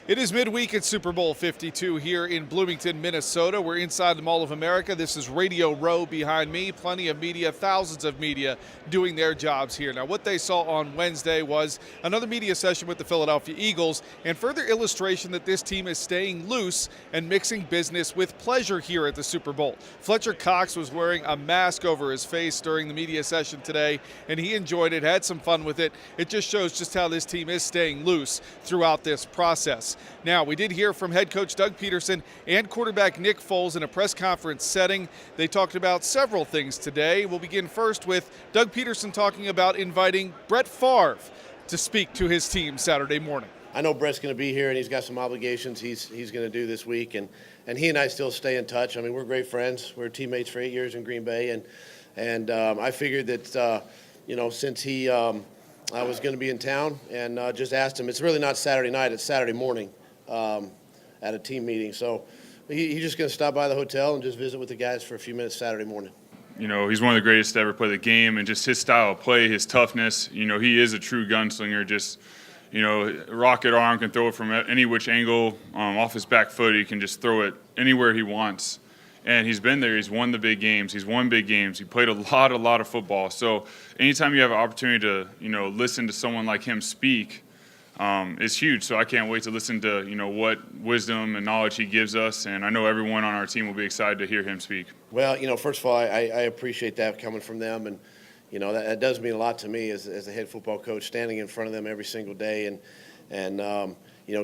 It is midweek at Super Bowl 52 here in Bloomington, Minnesota. We're inside the Mall of America. This is Radio Row behind me. Plenty of media, thousands of media doing their jobs here. Now, what they saw on Wednesday was another media session with the Philadelphia Eagles and further illustration that this team is staying loose and mixing business with pleasure here at the Super Bowl. Fletcher Cox was wearing a mask over his face during the media session today, and he enjoyed it, had some fun with it. It just shows just how this team is staying loose throughout this process. Now, we did hear from head coach Doug Pederson and quarterback Nick Foles in a press conference setting. They talked about several things today. We'll begin first with Doug Pederson talking about inviting Brett Favre to speak to his team Saturday morning. I know Brett's going to be here, and he's got some obligations he's going to do this week, and he and I still stay in touch. I mean, we're great friends. We're teammates for 8 years in Green Bay, and I figured that since I was going to be in town, and just asked him. It's really not Saturday night; it's Saturday morning at a team meeting. So he's just going to stop by the hotel and just visit with the guys for a few minutes Saturday morning. You know, he's one of the greatest to ever play the game, and just his style of play, his toughness. You know, he is a true gunslinger. Just, you know, rocket arm, can throw it from any which angle, off his back foot. He can just throw it anywhere he wants. And he's been there. He's won the big games. He's won big games. He played a lot of football. So anytime you have an opportunity to, listen to someone like him speak, it's huge. So I can't wait to listen to, what wisdom and knowledge he gives us. And I know everyone on our team will be excited to hear him speak. Well, first of all, I appreciate that coming from them. And, that does mean a lot to me as a head football coach, standing in front of them every single day and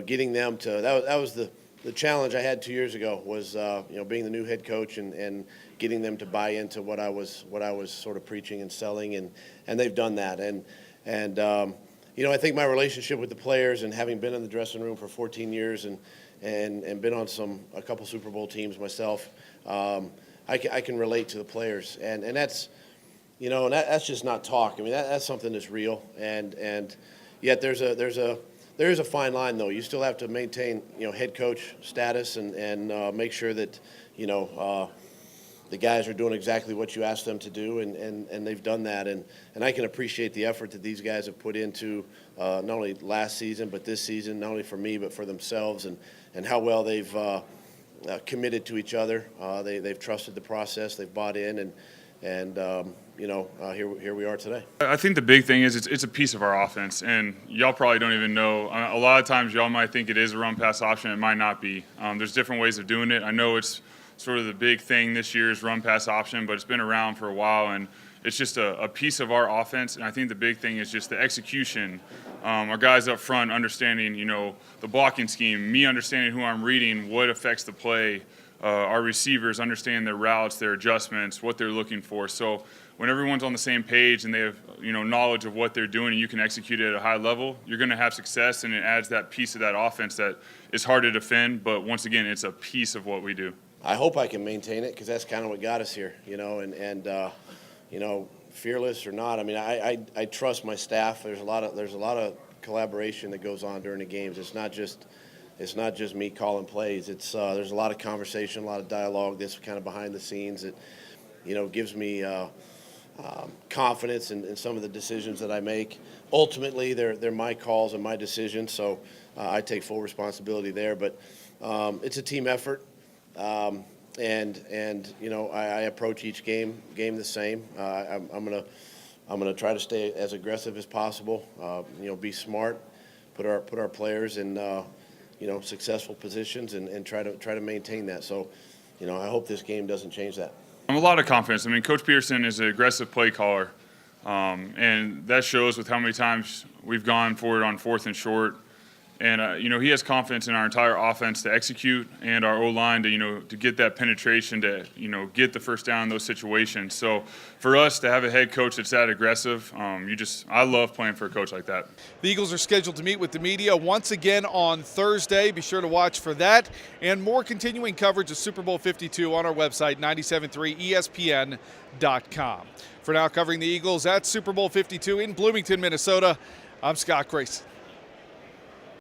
getting them to that was the challenge I had 2 years ago was being the new head coach and getting them to buy into what I was sort of preaching and selling, and they've done that. And I think my relationship with the players, and having been in the dressing room for 14 years and been on a couple Super Bowl teams myself, I can relate to the players, and that's that's just not talk. I mean, that's something that's real, and yet there is a fine line, though. You still have to maintain, head coach status and make sure that, the guys are doing exactly what you asked them to do, and they've done that. And I can appreciate the effort that these guys have put into not only last season but this season, not only for me but for themselves, and how well they've committed to each other. They've trusted the process. They've bought in, and here we are today. I think the big thing is it's a piece of our offense, and y'all probably don't even know. A lot of times y'all might think it is a run-pass option. It might not be. There's different ways of doing it. I know it's sort of the big thing this year is run-pass option, but it's been around for a while, and it's just a piece of our offense. And I think the big thing is just the execution. Our guys up front understanding, the blocking scheme, me understanding who I'm reading, what affects the play. Our receivers understand their routes, their adjustments, what they're looking for. So when everyone's on the same page and they have, knowledge of what they're doing and you can execute it at a high level, you're going to have success, and it adds that piece of that offense that is hard to defend. But once again, it's a piece of what we do. I hope I can maintain it because that's kind of what got us here, fearless or not. I mean, I trust my staff. There's a lot of collaboration that goes on during the games. It's not just me calling plays. There's a lot of conversation, a lot of dialogue that's kind of behind the scenes that, gives me confidence in some of the decisions that I make. Ultimately, they're my calls and my decisions, so I take full responsibility there. But it's a team effort, and I approach each game the same. I'm gonna try to stay as aggressive as possible. Be smart, put our players in successful positions and try to maintain that. So, I hope this game doesn't change that. I'm a lot of confidence. I mean, Coach Pederson is an aggressive play caller, and that shows with how many times we've gone for it on 4th and short. And, he has confidence in our entire offense to execute and our O-line to get that penetration to, get the first down in those situations. So for us to have a head coach that's that aggressive, I love playing for a coach like that. The Eagles are scheduled to meet with the media once again on Thursday. Be sure to watch for that and more continuing coverage of Super Bowl 52 on our website, 973ESPN.com. For now, covering the Eagles at Super Bowl 52 in Bloomington, Minnesota, I'm Scott Grayson.